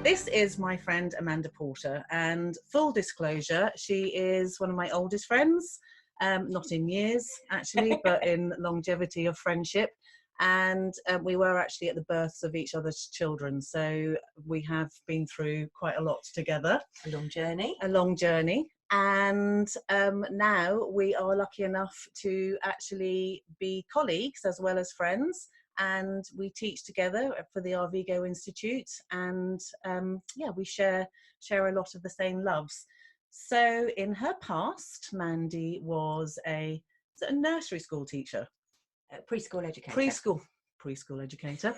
This is my friend Amanda Porter, and full disclosure, she is one of my oldest friends, not in years actually, but in longevity of friendship. And we were actually at the births of each other's children, so we have been through quite a lot together. A long journey. A long journey. And now we are lucky enough to actually be colleagues as well as friends, and we teach together for the Arvigo Institute, and yeah, we share a lot of the same loves. So in her past, Mandy was a nursery school teacher. Preschool educator. Preschool educator.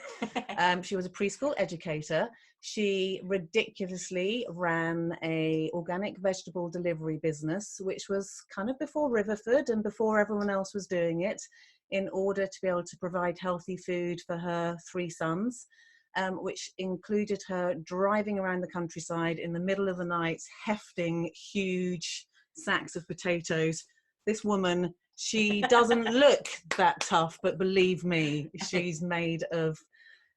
She was a preschool educator. She ridiculously ran a organic vegetable delivery business, which was kind of before Riverford and before everyone else was doing it, in order to be able to provide healthy food for her 3 sons, which included her driving around the countryside in the middle of the night, hefting huge sacks of potatoes. This woman, she doesn't look that tough, but believe me, she's made of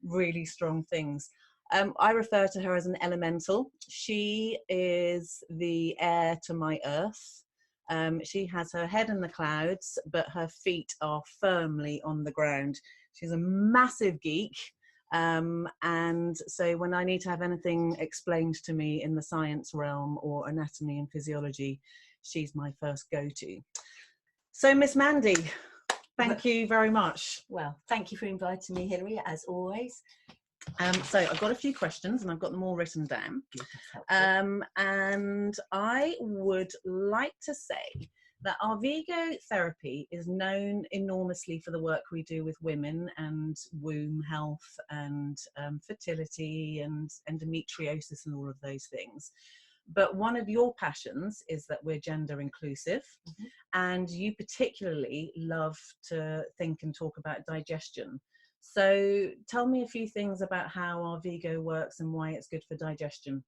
really strong things. I refer to her as an elemental. She is the air to my earth. She has her head in the clouds, but her feet are firmly on the ground. She's a massive geek. And so when I need to have anything explained to me in the science realm or anatomy and physiology, she's my first go-to. So, Miss Mandy, thank you very much. Well, thank you for inviting me, Hilary, as always. So I've got a few questions and I've got them all written down. And I would like to say that Arvigo Therapy is known enormously for the work we do with women and womb health and fertility and endometriosis and all of those things. But one of your passions is that we're gender inclusive, and you particularly love to think and talk about digestion. So tell me a few things about how Arvigo works and why it's good for digestion.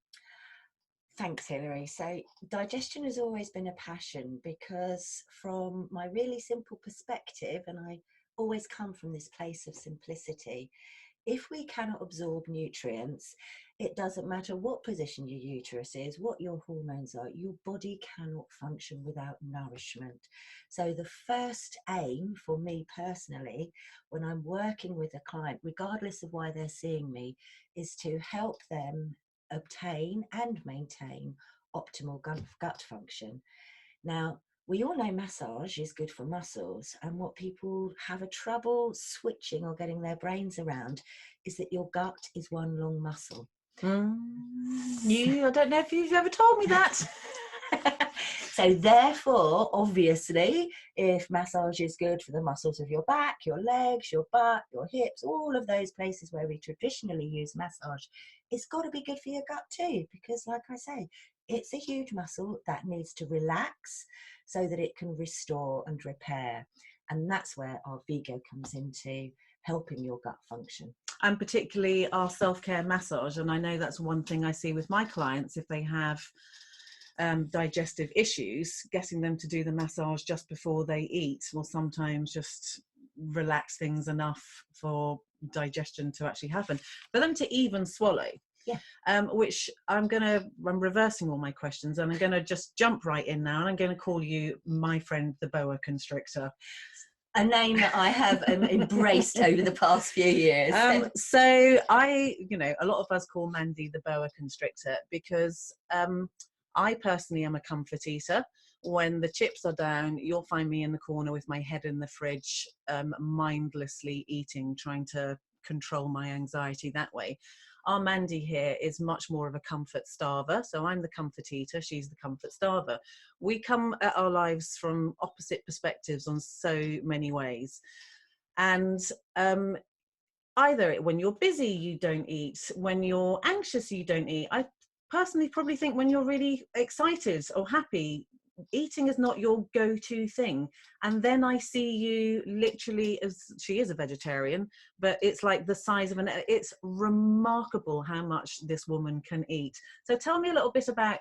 Thanks, Hilary. So digestion has always been a passion, because from my really simple perspective, and I always come from this place of simplicity, if we cannot absorb nutrients, it doesn't matter what position your uterus is, what your hormones are, your body cannot function without nourishment. So the first aim for me personally, when I'm working with a client, regardless of why they're seeing me, is to help them obtain and maintain optimal gut function. Now, we all know massage is good for muscles, and what people have a trouble switching or getting their brains around is that your gut is one long muscle. I don't know if you've ever told me that. So therefore, obviously, if massage is good for the muscles of your back, your legs, your butt, your hips, all of those places where we traditionally use massage, it's got to be good for your gut too, because like I say, it's a huge muscle that needs to relax so that it can restore and repair. And that's where Arvigo comes into helping your gut function. And particularly our self-care massage. And I know that's one thing I see with my clients, if they have digestive issues, getting them to do the massage just before they eat will sometimes just relax things enough for digestion to actually happen, for them to even swallow. Yeah. Which I'm reversing all my questions, and I'm going to just jump right in now, and I'm going to call you my friend, the boa constrictor. A name that I have embraced over the past few years. So a lot of us call Mandy the boa constrictor because I personally am a comfort eater. When the chips are down, you'll find me in the corner with my head in the fridge, mindlessly eating, trying to control my anxiety that way. Our Mandy here is much more of a comfort starver. So I'm the comfort eater, she's the comfort starver. We come at our lives from opposite perspectives on so many ways. And either when you're busy, you don't eat. When you're anxious, you don't eat. I personally probably think when you're really excited or happy, eating is not your go-to thing. And then I see you literally, as she is a vegetarian, but it's like the size of it's remarkable how much this woman can eat. So tell me a little bit about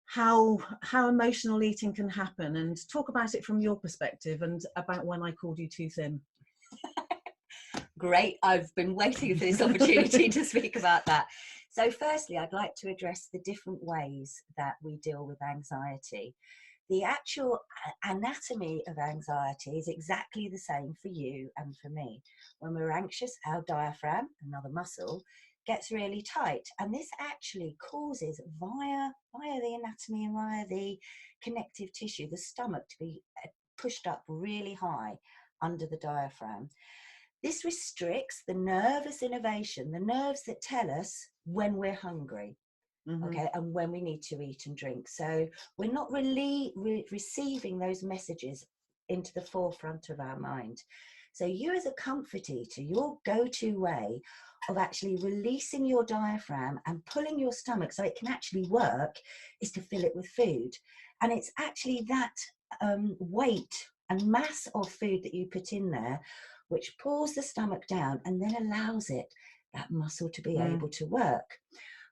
how emotional eating can happen, and talk about it from your perspective, and about when I called you too thin. Great, I've been waiting for this opportunity to speak about that. So firstly, I'd like to address the different ways that we deal with anxiety. The actual anatomy of anxiety is exactly the same for you and for me. When we're anxious, our diaphragm, another muscle, gets really tight. And this actually causes, via the anatomy and via the connective tissue, the stomach to be pushed up really high under the diaphragm. This restricts the nervous innervation, the nerves that tell us when we're hungry. Okay, and when we need to eat and drink. So we're not really receiving those messages into the forefront of our mind. So you, as a comfort eater, your go-to way of actually releasing your diaphragm and pulling your stomach so it can actually work is to fill it with food. And it's actually that weight and mass of food that you put in there which pulls the stomach down and then allows it, that muscle, to be able to work.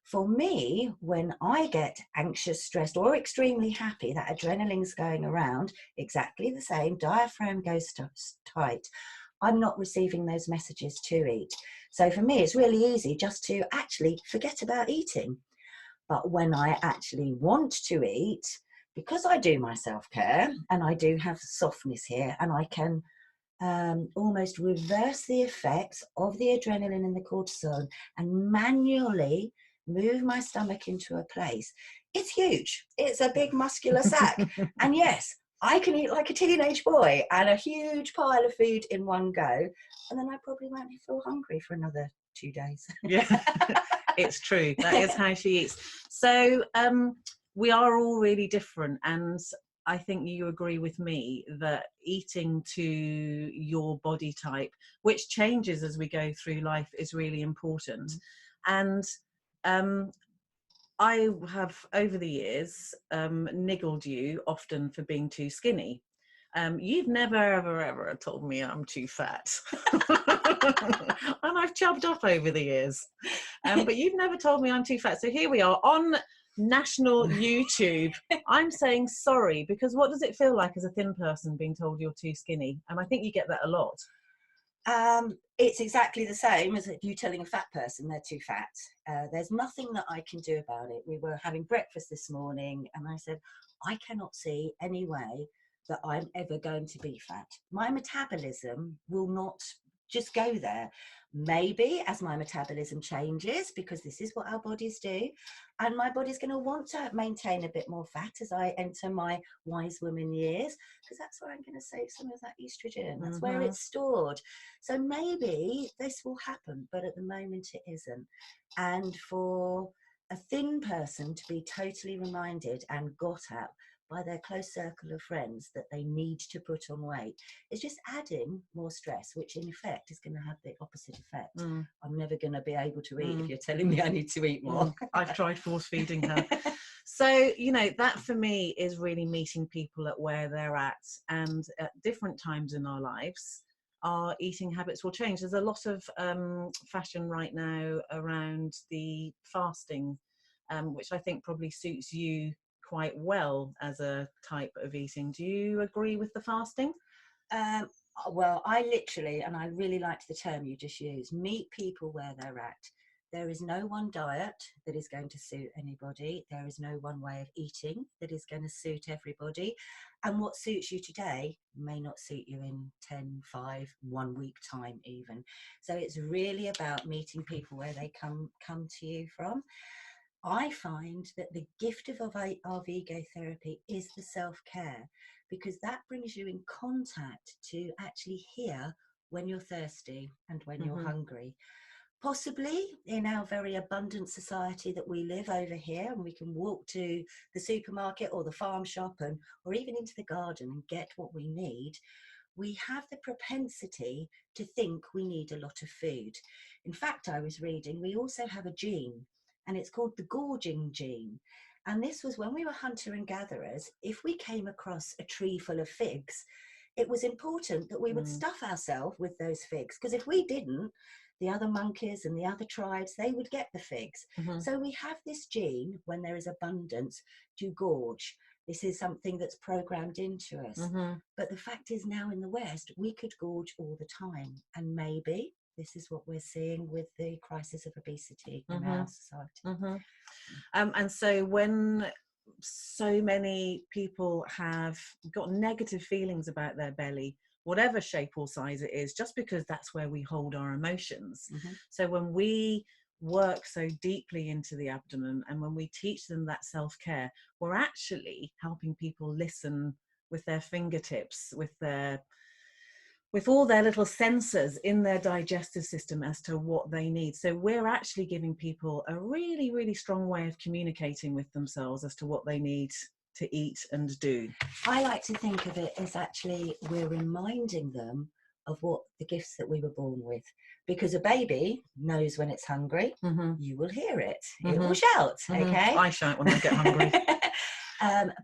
For me, when I get anxious, stressed, or extremely happy, that adrenaline's going around, exactly the same, diaphragm goes tight. I'm not receiving those messages to eat. So for me, it's really easy just to actually forget about eating. But when I actually want to eat, because I do my self-care and I do have softness here, and I can almost reverse the effects of the adrenaline and the cortisol and manually move my stomach into a place. It's huge. It's a big muscular sack. And yes, I can eat like a teenage boy and a huge pile of food in one go. And then I probably won't feel hungry for another 2 days. Yeah, it's true. That is how she eats. So we are all really different. And I think you agree with me that eating to your body type, which changes as we go through life, is really important. And I have, over the years, niggled you often for being too skinny. You've never, ever told me I'm too fat. And I've chubbed up over the years. But you've never told me I'm too fat. So here we are on national YouTube. I'm saying sorry, because what does it feel like as a thin person being told you're too skinny? And I think you get that a lot. It's exactly the same as you telling a fat person they're too fat. There's nothing that I can do about it. We were having breakfast this morning and I said, I cannot see any way that I'm ever going to be fat. My metabolism will not just go there. Maybe as my metabolism changes, because this is what our bodies do, and my body's going to want to maintain a bit more fat as I enter my wise woman years, because that's where I'm going to save some of that estrogen. That's where it's stored. So maybe this will happen, but at the moment it isn't. And for a thin person to be totally reminded and got at by their close circle of friends that they need to put on weight, is just adding more stress, which in effect is going to have the opposite effect. I'm never going to be able to eat if you're telling me I need to eat more. I've tried force feeding her. So, you know, that for me is really meeting people at where they're at, and at different times in our lives, our eating habits will change. There's a lot of fashion right now around the fasting, which I think probably suits you quite well as a type of eating. Do you agree with the fasting? Well, I literally, and I really liked the term you just used, meet people where they're at. There is no one diet that is going to suit anybody. There is no one way of eating that is going to suit everybody. And what suits you today may not suit you in 10, 5, 1 week time even. So it's really about meeting people where they come to you from. I find that the gift of Arvigo Therapy is the self-care, because that brings you in contact to actually hear when you're thirsty and when you're hungry. Possibly in our very abundant society that we live over here, and we can walk to the supermarket or the farm shop or even into the garden and get what we need, we have the propensity to think we need a lot of food. In fact, I was reading, we also have a gene, and it's called the gorging gene. And this was when we were hunter and gatherers. If we came across a tree full of figs, it was important that we would stuff ourselves with those figs, because if we didn't, the other monkeys and the other tribes, they would get the figs. So we have this gene, when there is abundance, to gorge. This is something that's programmed into us. But the fact is, now in the West, we could gorge all the time. And maybe this is what we're seeing with the crisis of obesity in our society. And so when so many people have got negative feelings about their belly, whatever shape or size it is, just because that's where we hold our emotions. So when we work so deeply into the abdomen, and when we teach them that self-care, we're actually helping people listen with their fingertips, with all their little sensors in their digestive system as to what they need. So we're actually giving people a really, really strong way of communicating with themselves as to what they need to eat and do. I like to think of it as actually we're reminding them of what the gifts that we were born with. Because a baby knows when it's hungry, you will hear it. It will shout, okay? I shout when I get hungry.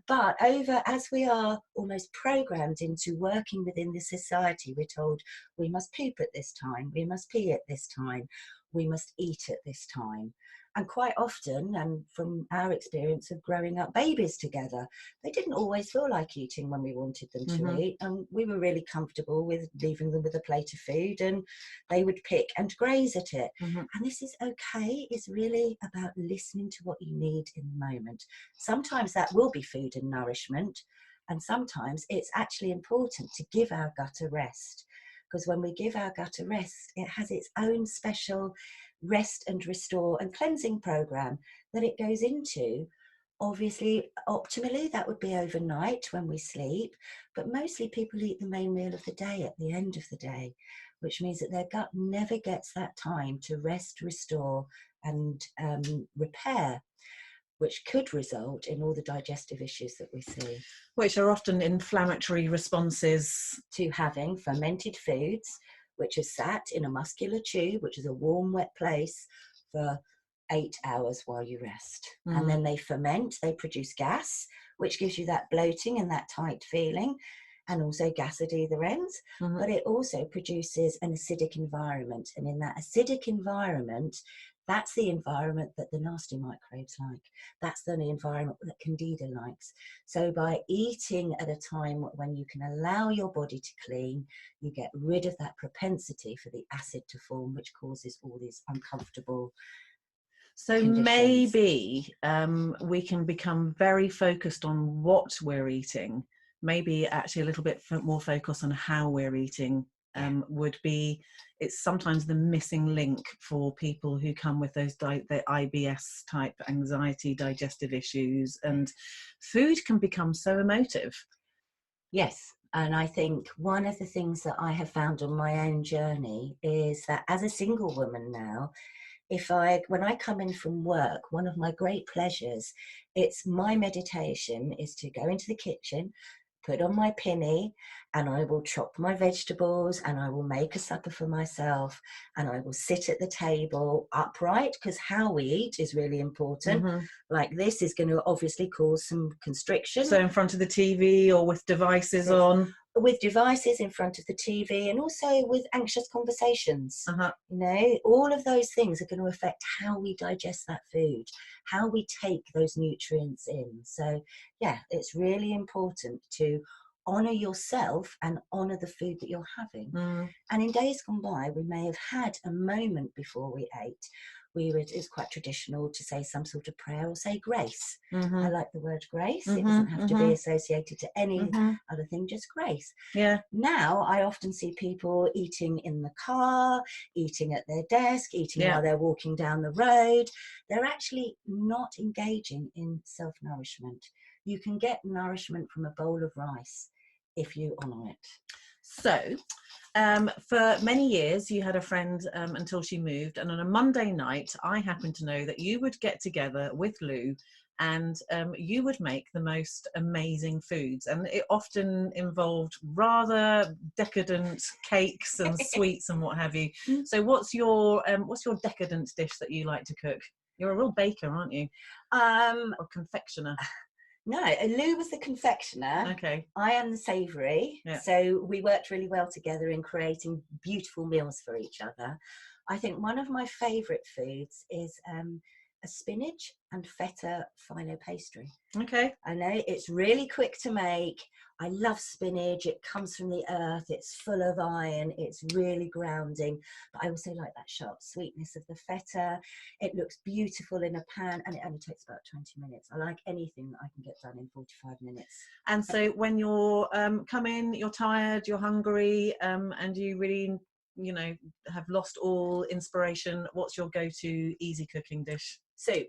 But as we are almost programmed into working within the society, we're told we must poop at this time, we must pee at this time, we must eat at this time. And quite often, and from our experience of growing up babies together, they didn't always feel like eating when we wanted them to eat. And we were really comfortable with leaving them with a plate of food, and they would pick and graze at it. And this is okay. It's really about listening to what you need in the moment. Sometimes that will be food and nourishment. And sometimes it's actually important to give our gut a rest. Because when we give our gut a rest, it has its own special rest and restore and cleansing program that it goes into. Obviously, optimally, that would be overnight when we sleep, but mostly people eat the main meal of the day at the end of the day, which means that their gut never gets that time to rest, restore, and repair, which could result in all the digestive issues that we see. Which are often inflammatory responses to having fermented foods, which are sat in a muscular tube, which is a warm, wet place, for 8 hours while you rest. And then they ferment, they produce gas, which gives you that bloating and that tight feeling, and also gas at either ends. But it also produces an acidic environment. And in that acidic environment, that's the environment that the nasty microbes like. That's the environment that Candida likes. So by eating at a time when you can allow your body to clean, you get rid of that propensity for the acid to form, which causes all these uncomfortable conditions. Maybe we can become very focused on what we're eating. Maybe actually a little bit more focus on how we're eating would be, it's sometimes the missing link for people who come with those the IBS type anxiety, digestive issues, and food can become so emotive. Yes, and I think one of the things that I have found on my own journey is that as a single woman now, when I come in from work, one of my great pleasures, it's my meditation is to go into the kitchen, put on my pinny, and I will chop my vegetables, and I will make a supper for myself, and I will sit at the table upright, because how we eat is really important. Like this is going to obviously cause some constriction. So in front of the TV or with devices on? With devices in front of the TV, and also with anxious conversations. You know, all of those things are going to affect how we digest that food, how we take those nutrients in. So yeah, it's really important to honour yourself and honour the food that you're having. And in days gone by, we may have had a moment before we ate. It's quite traditional to say some sort of prayer or say grace. I like the word grace. It doesn't have to be associated to any other thing, just grace. Now I often see people eating in the car, eating at their desk, eating while they're walking down the road. They're actually not engaging in self-nourishment. You can get nourishment from a bowl of rice if you honour it. So for many years you had a friend until she moved, and on a Monday night I happened to know that you would get together with Lou and you would make the most amazing foods, and it often involved rather decadent cakes and sweets and what have you. So what's your decadent dish that you like to cook? You're a real baker, aren't you? Or confectioner? No, Lou was the confectioner. Okay. I am the savoury. Yeah. So we worked really well together in creating beautiful meals for each other. I think one of my favourite foods is a spinach and feta phyllo pastry. Okay. I know it's really quick to make. I love spinach. It comes from the earth. It's full of iron. It's really grounding. But I also like that sharp sweetness of the feta. It looks beautiful in a pan, and it only takes about 20 minutes. I like anything that I can get done in 45 minutes. And so when you're come in, you're tired, you're hungry, and you really, you know, have lost all inspiration, what's your go-to easy cooking dish? Soup.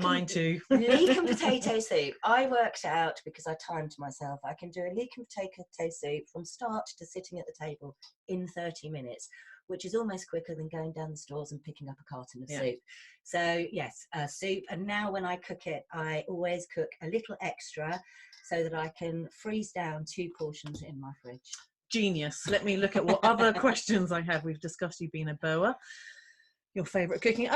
Mine too. Leek and potato soup. I worked out, because I timed myself, I can do a leek and potato soup from start to sitting at the table in 30 minutes, which is almost quicker than going down the stores and picking up a carton of soup. So yes, soup. And now when I cook it, I always cook a little extra so that I can freeze down 2 portions in my fridge. Genius. Let me look at what other questions I have. We've discussed you being a boa. Your favourite cooking.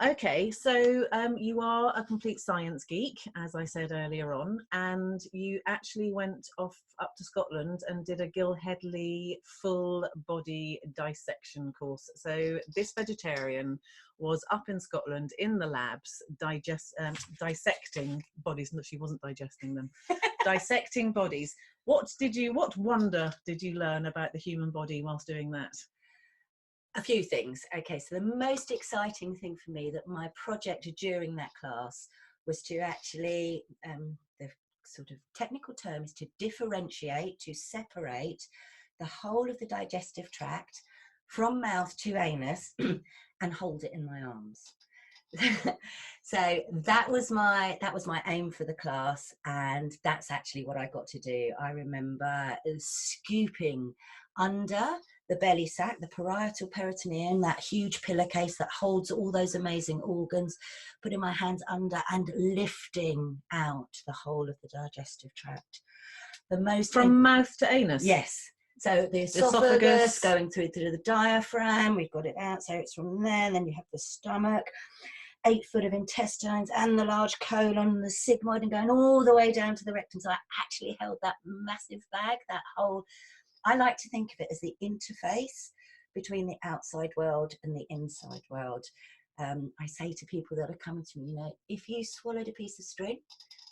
Okay. So you are a complete science geek, as I said earlier on, and you actually went off up to Scotland and did a Gil Hedley full body dissection course. So this vegetarian was up in Scotland in the labs dissecting bodies. No, she wasn't digesting them. Dissecting bodies. What wonder did you learn about the human body whilst doing that? A few things. Okay, so the most exciting thing for me, that my project during that class was to actually, the sort of technical term is to differentiate, to separate the whole of the digestive tract from mouth to anus and hold it in my arms. So that was my aim for the class, and that's actually what I got to do. I remember scooping under the belly sac, the parietal peritoneum, that huge pillowcase that holds all those amazing organs, putting my hands under and lifting out the whole of the digestive tract. From mouth to anus? Yes. So the esophagus going through the diaphragm, we've got it out, so it's from there, and then you have the stomach, 8 foot of intestines and the large colon, the sigmoid, and going all the way down to the rectum. So I actually held that massive bag, that whole, I like to think of it as the interface between the outside world and the inside world. I say to people that are coming to me, you know, if you swallowed a piece of string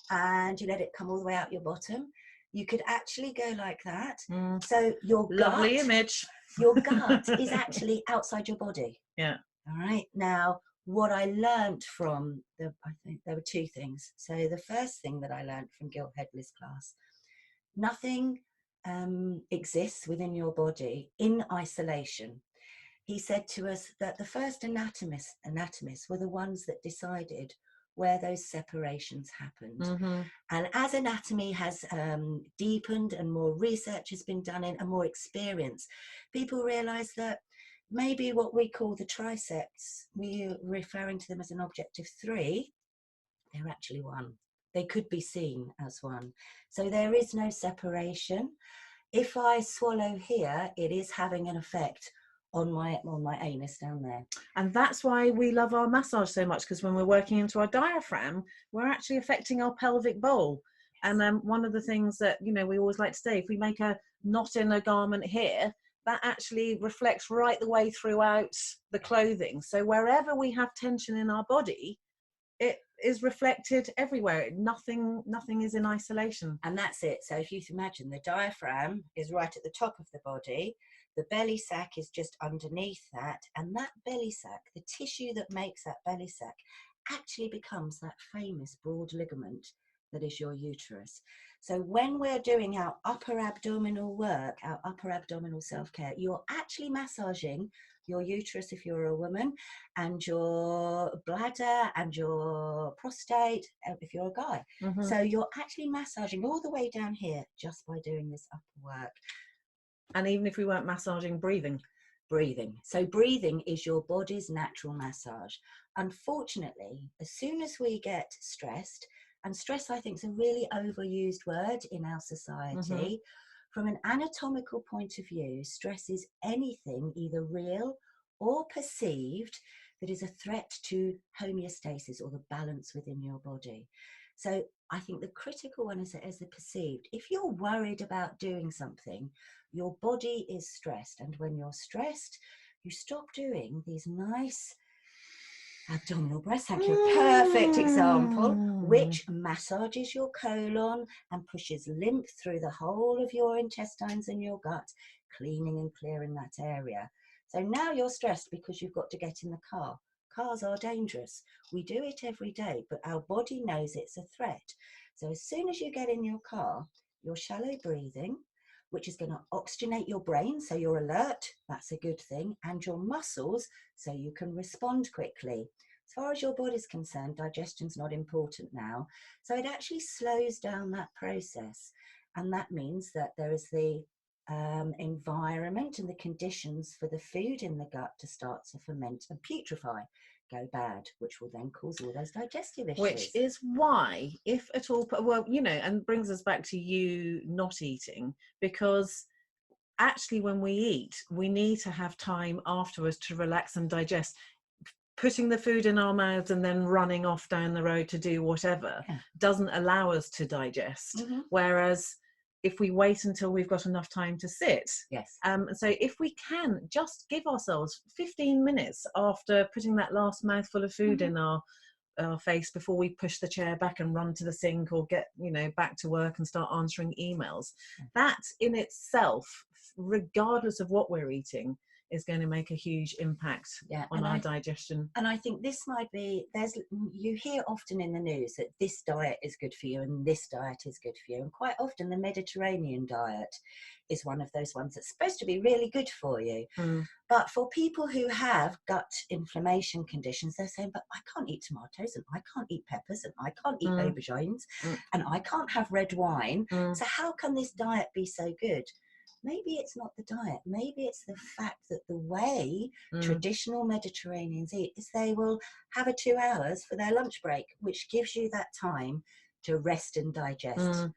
and you let it come all the way out your bottom, you could actually go like that. So your lovely image. Your gut is actually outside your body. Yeah. All right. Now, what I learned from I think there were 2 things. So the first thing that I learned from Gil Hedley's class, nothing exists within your body in isolation. He said to us that the first anatomists were the ones that decided where those separations happened. And as anatomy has deepened and more research has been done in and more experience, people realize that maybe what we call the triceps, we're referring to them as an object of 3, they're actually 1. They could be seen as 1. So there is no separation. If I swallow here, it is having an effect on my anus down there. And that's why we love our massage so much, because when we're working into our diaphragm, we're actually affecting our pelvic bowl. And one of the things that, you know, we always like to say, if we make a knot in a garment here, that actually reflects right the way throughout the clothing. So wherever we have tension in our body, it is reflected everywhere. Nothing is in isolation. And that's it. So if you imagine the diaphragm is right at the top of the body, the belly sac is just underneath that, and that belly sac, the tissue that makes that belly sac, actually becomes that famous broad ligament that is your uterus. So when we're doing our upper abdominal work, our upper abdominal self-care, you're actually massaging your uterus if you're a woman, and your bladder and your prostate if you're a guy. So you're actually massaging all the way down here just by doing this upper work. And even if we weren't massaging, breathing. So breathing is your body's natural massage. Unfortunately, as soon as we get stressed, and stress I think is a really overused word in our society, from an anatomical point of view, stress is anything either real or perceived that is a threat to homeostasis, or the balance within your body. So I think the critical one is the perceived. If you're worried about doing something, your body is stressed. And when you're stressed, you stop doing these nice Abdominal breath, thank you. Perfect example, which massages your colon and pushes lymph through the whole of your intestines and your gut, cleaning and clearing that area. So now you're stressed because you've got to get in the car. Cars are dangerous. We do it every day, but our body knows it's a threat. So as soon as you get in your car, you're shallow breathing, which is going to oxygenate your brain so you're alert, that's a good thing, and your muscles so you can respond quickly. As far as your body's concerned, digestion's not important now. So it actually slows down that process. And that means that there is the environment and the conditions for the food in the gut to start to ferment and putrefy, go bad, which will then cause all those digestive issues. Which is why, if at all, well, you know, and brings us back to you not eating, because actually when we eat, we need to have time afterwards to relax and digest. Putting the food in our mouths and then running off down the road to do whatever doesn't allow us to digest. Whereas if we wait until we've got enough time to sit. So if we can just give ourselves 15 minutes after putting that last mouthful of food in our face before we push the chair back and run to the sink or get, you know, back to work and start answering emails, that in itself, regardless of what we're eating, is going to make a huge impact on our digestion. And I think this might be, you hear often in the news that this diet is good for you and this diet is good for you. And quite often the Mediterranean diet is one of those ones that's supposed to be really good for you. But for people who have gut inflammation conditions, they're saying, but I can't eat tomatoes and I can't eat peppers and I can't eat aubergines and I can't have red wine. So how can this diet be so good? Maybe it's not the diet. Maybe it's the fact that the way traditional Mediterraneans eat is they will have a 2 hours for their lunch break, which gives you that time to rest and digest.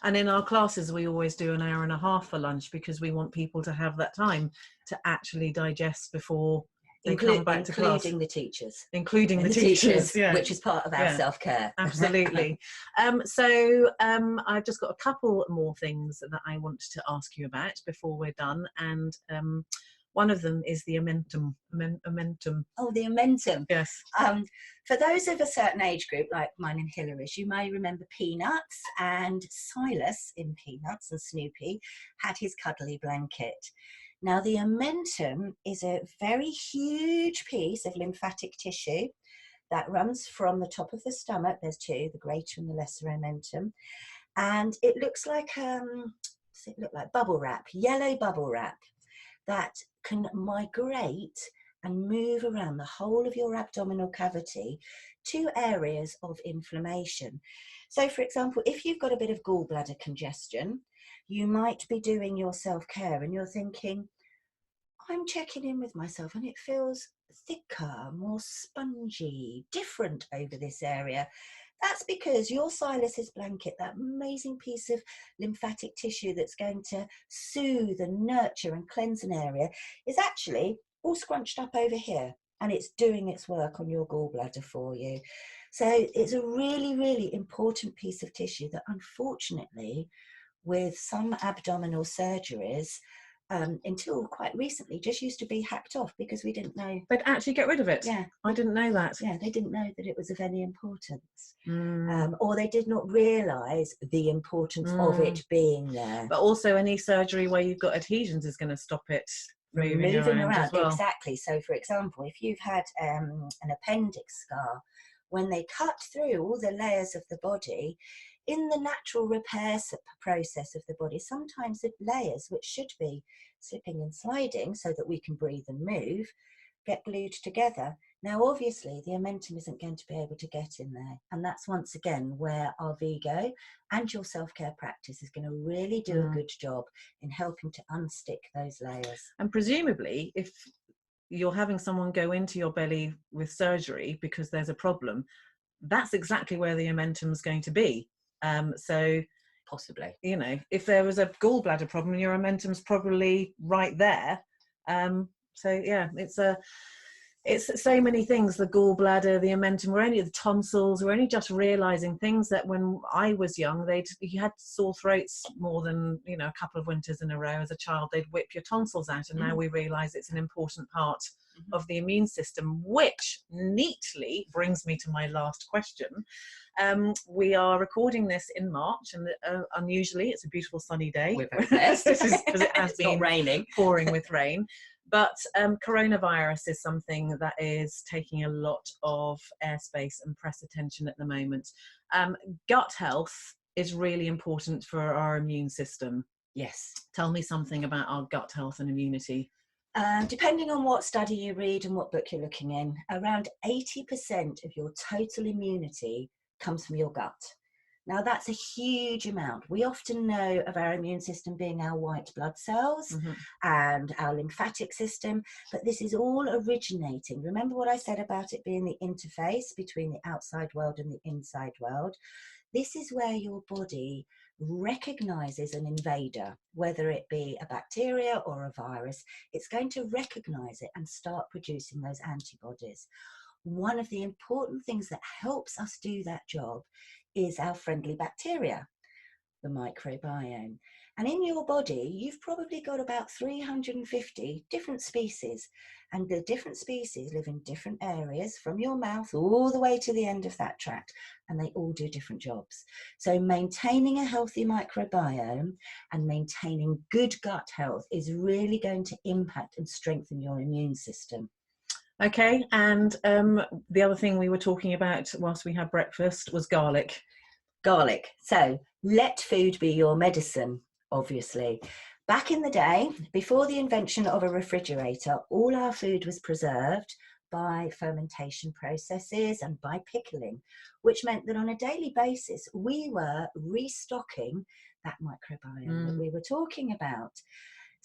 And in our classes, we always do an hour and a half for lunch because we want people to have that time to actually digest before they come back to class. Including the teachers. Including the teachers, which is part of our self-care. Absolutely. So I've just got a couple more things that I want to ask you about before we're done. And one of them is the omentum. Oh, the omentum. Yes. For those of a certain age group, like mine and Hilary's, you may remember Peanuts, and Silas in Peanuts and Snoopy had his cuddly blanket. Now, the omentum is a very huge piece of lymphatic tissue that runs from the top of the stomach. There's two, the greater and the lesser omentum. And it looks like, does it look like bubble wrap, yellow bubble wrap that can migrate and move around the whole of your abdominal cavity to areas of inflammation. So, for example, if you've got a bit of gallbladder congestion, you might be doing your self-care and you're thinking, I'm checking in with myself and it feels thicker, more spongy, different over this area. That's because your Silas's blanket, that amazing piece of lymphatic tissue that's going to soothe and nurture and cleanse an area, is actually all scrunched up over here, and it's doing its work on your gallbladder for you. So it's a really, really important piece of tissue that, unfortunately, with some abdominal surgeries, until quite recently, just used to be hacked off because we didn't know. They'd actually get rid of it? Yeah. I didn't know that. Yeah, they didn't know that it was of any importance. Or they did not realise the importance of it being there. But also any surgery where you've got adhesions is going to stop it moving around as well. Exactly. So, for example, if you've had an appendix scar, when they cut through all the layers of the body, in the natural repair process of the body, sometimes the layers, which should be slipping and sliding so that we can breathe and move, get glued together. Now, obviously, the omentum isn't going to be able to get in there. And that's once again where Arvigo and your self-care practice is going to really do a good job in helping to unstick those layers. And presumably, if you're having someone go into your belly with surgery because there's a problem, that's exactly where the omentum is going to be. So possibly, you know, if there was a gallbladder problem, your omentum's probably right there. So yeah, it's It's so many things, the gallbladder, the omentum, the tonsils. We're only just realizing things that when I was young, you had sore throats more than, you know, a couple of winters in a row as a child, they'd whip your tonsils out. And now we realize it's an important part of the immune system, which neatly brings me to my last question. We are recording this in March, and unusually it's a beautiful sunny day. We're very blessed. Because it has been not raining, pouring with rain. But coronavirus is something that is taking a lot of airspace and press attention at the moment. Gut health is really important for our immune system. Yes. Tell me something about our gut health and immunity. Depending on what study you read and what book you're looking in, around 80% of your total immunity comes from your gut. Now, that's a huge amount. We often know of our immune system being our white blood cells and our lymphatic system, but this is all originating. Remember what I said about it being the interface between the outside world and the inside world? This is where your body recognizes an invader, whether it be a bacteria or a virus. It's going to recognize it and start producing those antibodies. One of the important things that helps us do that job is our friendly bacteria, the microbiome. And in your body, you've probably got about 350 different species, and the different species live in different areas from your mouth all the way to the end of that tract, and they all do different jobs. So maintaining a healthy microbiome and maintaining good gut health is really going to impact and strengthen your immune system. Okay, and the other thing we were talking about whilst we had breakfast was garlic. Garlic. So let food be your medicine, obviously. Back in the day, before the invention of a refrigerator, all our food was preserved by fermentation processes and by pickling, which meant that on a daily basis, we were restocking that microbiome that we were talking about.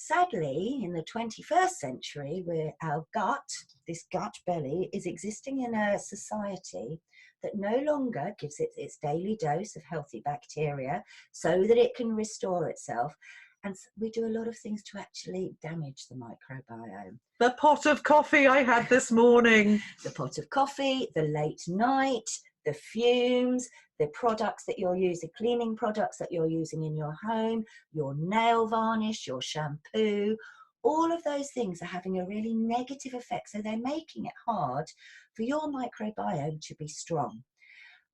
Sadly, in the 21st century, where our gut, this gut belly, is existing in a society that no longer gives it its daily dose of healthy bacteria so that it can restore itself. And we do a lot of things to actually damage the microbiome. The pot of coffee I had this morning. The pot of coffee, the late night, the fumes, the products that you're using, cleaning products that you're using in your home, your nail varnish, your shampoo, all of those things are having a really negative effect. So they're making it hard for your microbiome to be strong.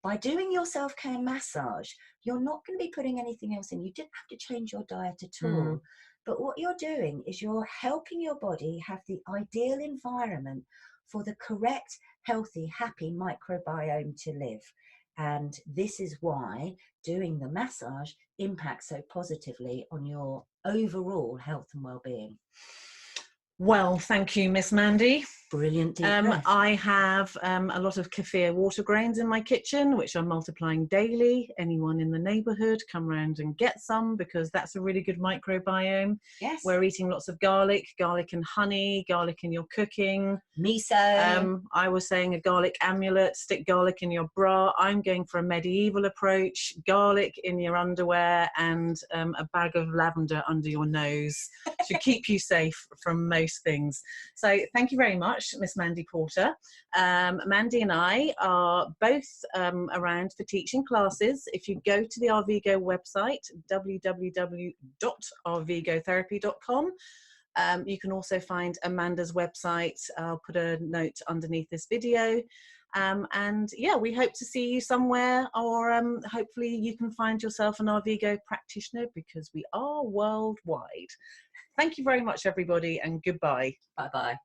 By doing your self-care massage, you're not going to be putting anything else in. You didn't have to change your diet at all. But what you're doing is you're helping your body have the ideal environment for the correct, healthy, happy microbiome to live. And this is why doing the massage impacts so positively on your overall health and well-being. Well, thank you, Miss Mandy. Brilliant deep breath. I have a lot of kefir water grains in my kitchen, which are multiplying daily. Anyone in the neighbourhood, come round and get some, because that's a really good microbiome. Yes. We're eating lots of garlic and honey, garlic in your cooking. Miso. I was saying a garlic amulet, stick garlic in your bra. I'm going for a medieval approach, garlic in your underwear and a bag of lavender under your nose to keep you safe from most things. So thank you very much, Miss Mandy Porter. Mandy and I are both around for teaching classes. If you go to the Arvigo website, www.arvigotherapy.com, you can also find Amanda's website. I'll put a note underneath this video. And yeah, we hope to see you somewhere, or hopefully you can find yourself an Arvigo practitioner, because we are worldwide. Thank you very much, everybody, and goodbye. Bye-bye.